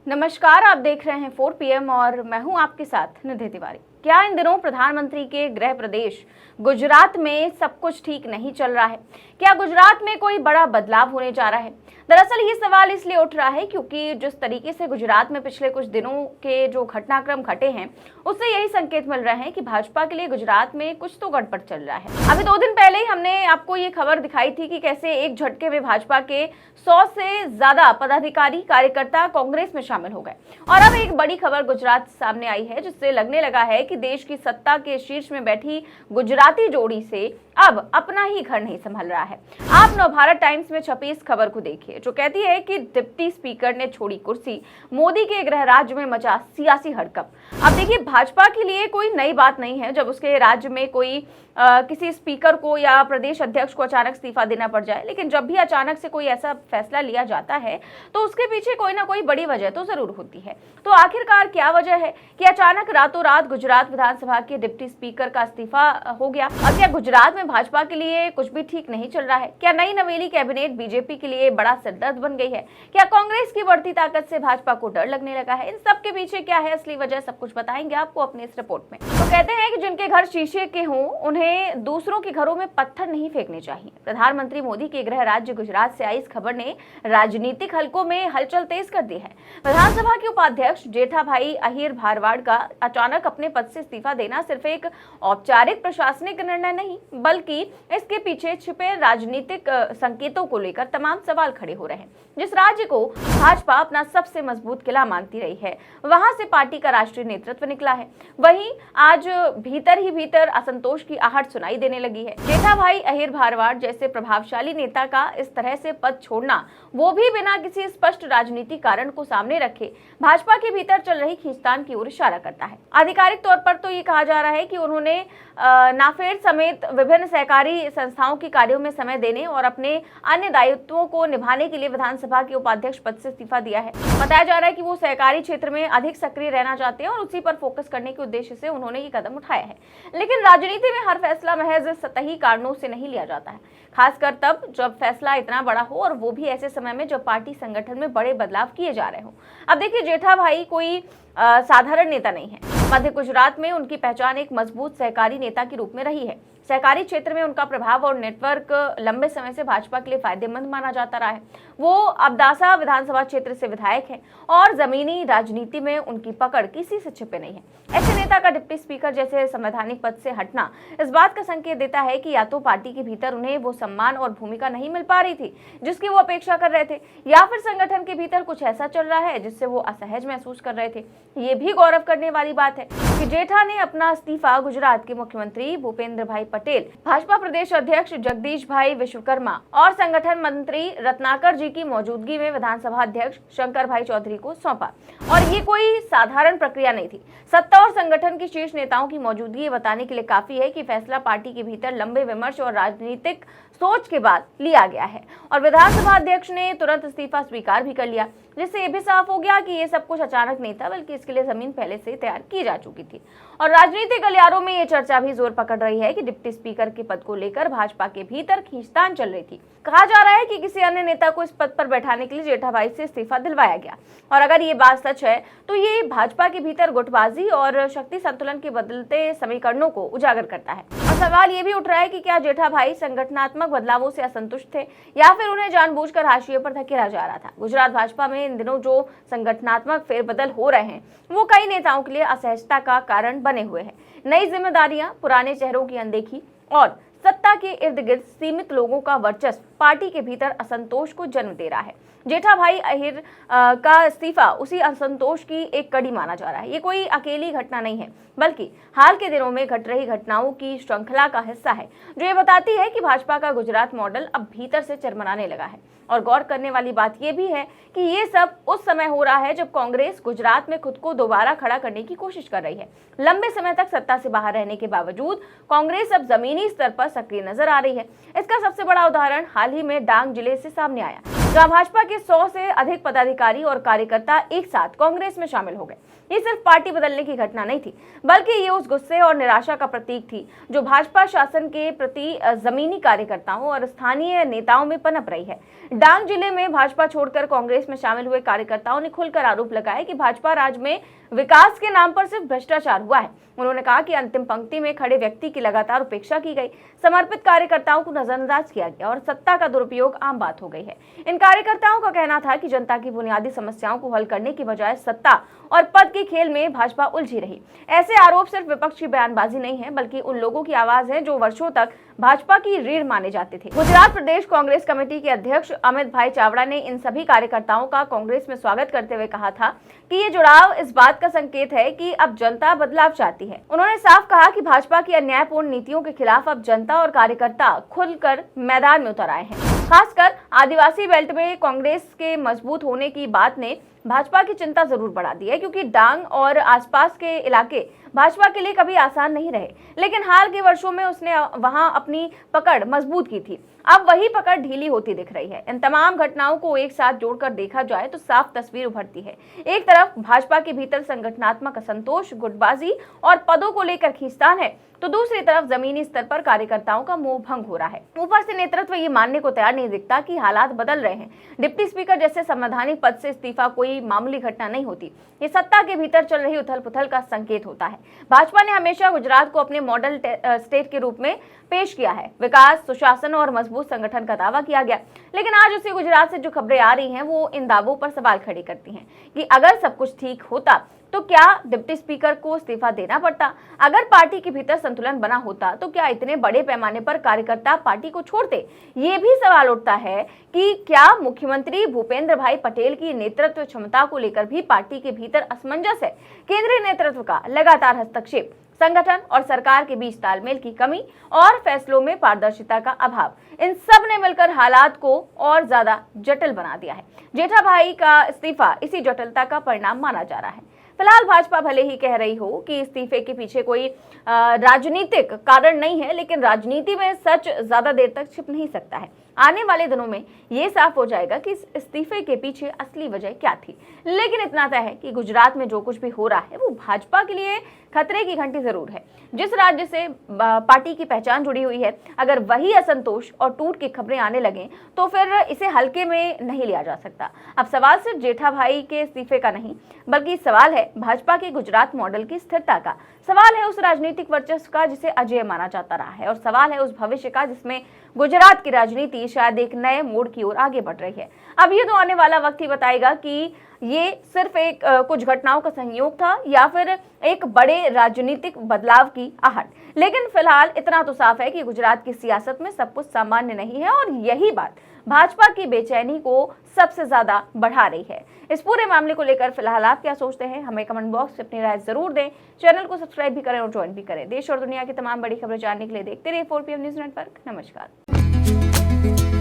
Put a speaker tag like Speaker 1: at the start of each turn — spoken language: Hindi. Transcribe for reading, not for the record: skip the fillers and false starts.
Speaker 1: नमस्कार, आप देख रहे हैं 4 PM और मैं हूं आपके साथ निधि तिवारी। क्या इन दिनों प्रधानमंत्री के गृह प्रदेश गुजरात में सब कुछ ठीक नहीं चल रहा है? क्या गुजरात में कोई बड़ा बदलाव होने जा रहा है? दरअसल ये सवाल इसलिए उठ रहा है क्योंकि जिस तरीके से गुजरात में पिछले कुछ दिनों के जो घटनाक्रम घटे हैं, उससे यही संकेत मिल रहे हैं कि भाजपा के लिए गुजरात में कुछ तो गड़बड़ चल रहा है। अभी 2 दिन पहले ही हमने आपको ये खबर दिखाई थी कि कैसे एक झटके में भाजपा के 100 से ज्यादा पदाधिकारी कार्यकर्ता कांग्रेस में शामिल हो गए। और अब एक बड़ी खबर गुजरात सामने आई है, जिससे लगने लगा है कि देश की सत्ता के शीर्ष में बैठी गुजराती जोड़ी से अब अपना ही घर नहीं संभल रहा है। आप नवभारत टाइम्स में छपी इस खबर को देखिए, जो कहती है कि डिप्टी स्पीकर ने छोड़ी कुर्सी, मोदी के गृह राज्य में मचा सियासी हड़कंप। अब देखिए, भाजपा के लिए कोई नई बात नहीं है जब उसके राज्य में कोई किसी स्पीकर को या प्रदेश अध्यक्ष को अचानक इस्तीफा देना पड़ जाए, लेकिन जब भी अचानक से कोई ऐसा फैसला लिया जाता है तो उसके पीछे कोई ना कोई बड़ी वजह तो जरूर होती है। तो आखिरकार क्या वजह है कि अचानक रातों रात गुजरात विधानसभा के डिप्टी स्पीकर का इस्तीफा हो गया? और क्या गुजरात में भाजपा के लिए कुछ भी ठीक नहीं चल रहा है? क्या नई नवेली कैबिनेट बीजेपी के लिए बड़ा सिरदर्द बन गई है? क्या कांग्रेस की बढ़ती ताकत से भाजपा को डर लगने लगा है? इन सब के पीछे क्या है असली वजह, सब कुछ बताएंगे आपको अपने इस रिपोर्ट में। तो कहते हैं कि जिनके घर शीशे के हों, उन्हें दूसरों के घरों में पत्थर नहीं फेंकने चाहिए। प्रधानमंत्री मोदी के गृह राज्य गुजरात से आई इस खबर ने राजनीतिक हलकों में हलचल तेज कर दी है। विधानसभा के उपाध्यक्ष जेठाभाई अहिर भारवाड़ का अचानक अपने पद से इस्तीफा देना सिर्फ एक औपचारिक प्रशासनिक निर्णय नहीं, बल्कि इसके पीछे छिपे राजनीतिक संकेतों को लेकर तमाम सवाल खड़े हो रहे हैं। जिस राज्य को भाजपा अपना सबसे मजबूत किला मानती रही है, वहां से पार्टी का राष्ट्रीय नेतृत्व निकला है, वहीं आज भीतर ही भीतर असंतोष की आहट सुनाई देने लगी है। जेठाभाई अहिर भारवाड़ जैसे प्रभावशाली नेता का इस तरह से पद छोड़ना, वो भी बिना किसी स्पष्ट राजनीतिक कारण को सामने रखे, भाजपा के भीतर चल रही खींचतान की ओर इशारा करता है। आधिकारिक तौर पर तो ये कहा जा रहा है कि उन्होंने नाफेड समेत विभिन्न सहकारी संस्थाओं के कार्यों में समय देने और अपने अन्य दायित्वों को निभाने के लिए विधानसभा के उपाध्यक्ष पद से इस्तीफा दिया है। बताया जा रहा है कि वो सहकारी क्षेत्र में अधिक सक्रिय रहना चाहते हैं और उसी पर फोकस करने के उद्देश्य से उन्होंने ये कदम उठाया है। लेकिन राजनीति में हर फैसला महज सतही कारणों से नहीं लिया जाता है, खासकर तब जब फैसला इतना बड़ा हो और वो भी ऐसे समय में जब पार्टी संगठन में बड़े बदलाव किए जा रहे हो। अब देखिए, जेठाभाई कोई साधारण नेता नहीं है। मध्य गुजरात में उनकी पहचान एक मजबूत सहकारी नेता के रूप में रही है। सहकारी क्षेत्र में उनका प्रभाव और नेटवर्क लंबे समय से भाजपा के लिए फायदेमंद माना जाता रहा है। वो अब्दासा विधानसभा क्षेत्र से विधायक हैं और जमीनी राजनीति में उनकी पकड़ किसी से छिपे नहीं है। ऐसे नेता का डिप्टी स्पीकर जैसे संवैधानिक पद से हटना इस बात का संकेत देता है कि या तो पार्टी के भीतर उन्हें वो सम्मान और भूमिका नहीं मिल पा रही थी जिसकी वो अपेक्षा कर रहे थे, या फिर संगठन के भीतर कुछ ऐसा चल रहा है जिससे वो असहज महसूस कर रहे थे। ये भी गौरव करने वाली बात है कि जेठा ने अपना इस्तीफा गुजरात के मुख्यमंत्री भूपेंद्र भाई पटेल, भाजपा प्रदेश अध्यक्ष जगदीश भाई विश्वकर्मा और संगठन मंत्री रत्नाकर जी की मौजूदगी में विधानसभा अध्यक्ष शंकर भाई चौधरी को सौंपा। और ये कोई साधारण प्रक्रिया नहीं थी। सत्ता और संगठन की शीर्ष नेताओं की मौजूदगी बताने के लिए काफी है कि फैसला पार्टी के भीतर लंबे विमर्श और राजनीतिक सोच के बाद लिया गया है और विधानसभा अध्यक्ष ने तुरंत इस्तीफा स्वीकार भी कर लिया, जिससे ये भी साफ हो गया कि ये सब कुछ अचानक नहीं था, बल्कि इसके लिए जमीन पहले से तैयार की जा चुकी थी। और राजनीतिक गलियारों में ये चर्चा भी जोर पकड़ रही है कि डिप्टी स्पीकर के पद को लेकर भाजपा के भीतर खींचतान चल रही थी। कहा जा रहा है कि किसी अन्य नेता को इस पद पर बैठाने के लिए जेठाभाई से इस्तीफा दिलवाया गया, और अगर ये बात सच है तो ये भाजपा के भीतर गुटबाजी और शक्ति संतुलन के बदलते समीकरणों को उजागर करता है। और सवाल ये भी उठ रहा है कि क्या जेठाभाई संगठनात्मक बदलावों से असंतुष्ट थे या फिर उन्हें जानबूझकर हाशिए पर धकेला जा रहा था। गुजरात भाजपा में इन दिनों जो संगठनात्मक फेरबदल हो रहे हैं, वो कई नेताओं के लिए असहजता का कारण बने हुए हैं। नई जिम्मेदारियां, पुराने चेहरों की अनदेखी और सत्ता के इर्द गिर्द सीमित लोगों का वर्चस्व पार्टी के भीतर असंतोष को जन्म दे रहा है। जेठाभाई अहिर का इस्तीफा उसी असंतोष की एक कड़ी माना जा रहा है। ये कोई अकेली घटना नहीं है, बल्कि हाल के दिनों में घट रही घटनाओं की श्रृंखला का हिस्सा है, जो ये बताती है कि भाजपा का गुजरात मॉडल अब भीतर से चरमराने लगा है। और गौर करने वाली बात यह भी है कि ये सब उस समय हो रहा है जब कांग्रेस गुजरात में खुद को दोबारा खड़ा करने की कोशिश कर रही है। लंबे समय तक सत्ता से बाहर रहने के बावजूद कांग्रेस अब जमीनी स्तर पर सक्रिय नजर आ रही है। इसका सबसे बड़ा उदाहरण हाल ही में डांग जिले से सामने आया, जहां भाजपा के 100 से अधिक पदाधिकारी और कार्यकर्ता एक साथ कांग्रेस में शामिल हो गए। ये सिर्फ पार्टी बदलने की घटना नहीं थी, बल्कि ये उस गुस्से और निराशा का प्रतीक थी जो भाजपा शासन के प्रति जमीनी कार्यकर्ताओं और स्थानीय नेताओं में पनप रही है। डांग जिले में भाजपा छोड़कर कांग्रेस में शामिल हुए कार्यकर्ताओं ने खुलकर आरोप लगाया कि भाजपा राज में विकास के नाम पर सिर्फ भ्रष्टाचार हुआ है। उन्होंने कहा कि अंतिम पंक्ति में खड़े व्यक्ति की लगातार उपेक्षा की गई, समर्पित कार्यकर्ताओं को नजरअंदाज किया गया और सत्ता का दुरुपयोग आम बात हो गई है। इन कार्यकर्ताओं का कहना था कि जनता की बुनियादी समस्याओं को हल करने की बजाय सत्ता और पद के खेल में भाजपा उलझी रही। ऐसे आरोप सिर्फ विपक्ष की बयानबाजी नहीं है, बल्कि उन लोगों की आवाज है जो वर्षों तक भाजपा की रीढ़ माने जाते थे। गुजरात प्रदेश कांग्रेस कमेटी के अध्यक्ष अमित भाई चावड़ा ने इन सभी कार्यकर्ताओं का कांग्रेस में स्वागत करते हुए कहा था कि ये जुड़ाव इस बात का संकेत है कि अब जनता बदलाव चाहती है। उन्होंने साफ कहा कि भाजपा की अन्यायपूर्ण नीतियों के खिलाफ अब जनता और कार्यकर्ता खुलकर मैदान में उतर आए हैं। खासकर आदिवासी बेल्ट में कांग्रेस के मजबूत होने की बात ने भाजपा की चिंता जरूर बढ़ा दी है, क्योंकि डांग और आसपास के इलाके भाजपा के लिए कभी आसान नहीं रहे, लेकिन हाल के वर्षों में उसने वहां अपनी पकड़ मजबूत की थी। अब वही पकड़ ढीली होती दिख रही है। इन तमाम घटनाओं को एक साथ जोड़कर देखा जाए तो साफ तस्वीर उभरती है। एक तरफ भाजपा के भीतर संगठनात्मक असंतोष, गुटबाजी और पदों को लेकर खींचतान है, तो दूसरी तरफ जमीनी स्तर पर कार्यकर्ताओं का मोह भंग हो रहा है। ऊपर से नेतृत्व ये मानने को तैयार नहीं दिखता कि हालात बदल रहे हैं। डिप्टी स्पीकर जैसे संवैधानिक पद से इस्तीफा कोई मामूली घटना नहीं होती, ये सत्ता के भीतर चल रही उथल पुथल का संकेत होता है। भाजपा ने हमेशा गुजरात को अपने मॉडल स्टेट के रूप में पेश किया है। विकास, सुशासन और मजबूत संगठन का दावा किया गया, लेकिन आज उसी गुजरात से जो खबरें आ रही हैं वो इन दावों पर सवाल खड़े करती हैं कि अगर सब कुछ ठीक होता तो क्या डिप्टी स्पीकर को इस्तीफा देना पड़ता? अगर पार्टी के भीतर संतुलन बना होता तो क्या इतने बड़े पैमाने पर कार्यकर्ता पार्टी को छोड़ते? ये भी सवाल उठता है कि क्या मुख्यमंत्री भूपेंद्र भाई पटेल की नेतृत्व क्षमता को लेकर भी पार्टी के भीतर असमंजस है? केंद्रीय नेतृत्व का लगातार हस्तक्षेप, संगठन और सरकार के बीच तालमेल की कमी और फैसलों में पारदर्शिता का अभाव, इन सब ने मिलकर हालात को और ज्यादा जटिल बना दिया है। जेठा भाई का इस्तीफा इसी जटिलता का परिणाम माना जा रहा है। फिलहाल भाजपा भले ही कह रही हो कि इस्तीफे के पीछे कोई राजनीतिक कारण नहीं है, लेकिन राजनीति में सच ज्यादा देर तक छिप नहीं सकता है। आने वाले दिनों में ये साफ हो जाएगा कि इस इस्तीफे के पीछे असली वजह क्या थी। लेकिन इतना तय है कि गुजरात में जो कुछ भी हो रहा है वो भाजपा के लिए खतरे की घंटी जरूर है। जिस राज्य से पार्टी की पहचान जुड़ी हुई है, अगर वही असंतोष और टूट की खबरें आने लगें तो फिर इसे हल्के में नहीं लिया जा सकता। अब सवाल सिर्फ जेठा भाई के इस्तीफे का नहीं, बल्कि सवाल है भाजपा के गुजरात मॉडल की स्थिरता का। सवाल है उस राजनीतिक वर्चस्व का जिसे अजेय माना जाता रहा है, और सवाल है उस भविष्य का जिसमें गुजरात की राजनीति शायद एक नए मोड़ की ओर आगे बढ़ रही है। अब ये तो आने वाला वक्त ही बताएगा कि ये सिर्फ एक कुछ घटनाओं का संयोग था या फिर एक बड़े राजनीतिक बदलाव की आहट। लेकिन फिलहाल इतना तो साफ है कि गुजरात की सियासत में सब कुछ सामान्य नहीं है, और यही बात भाजपा की बेचैनी को सबसे ज्यादा बढ़ा रही है। इस पूरे मामले को लेकर फिलहाल आप क्या सोचते हैं, हमें कमेंट बॉक्स में अपनी राय जरूर दें। चैनल को सब्सक्राइब भी करें और ज्वाइन भी करें। देश और दुनिया की तमाम बड़ी खबरें जानने के लिए देखते रहिए 4PM न्यूज नेटवर्क। नमस्कार।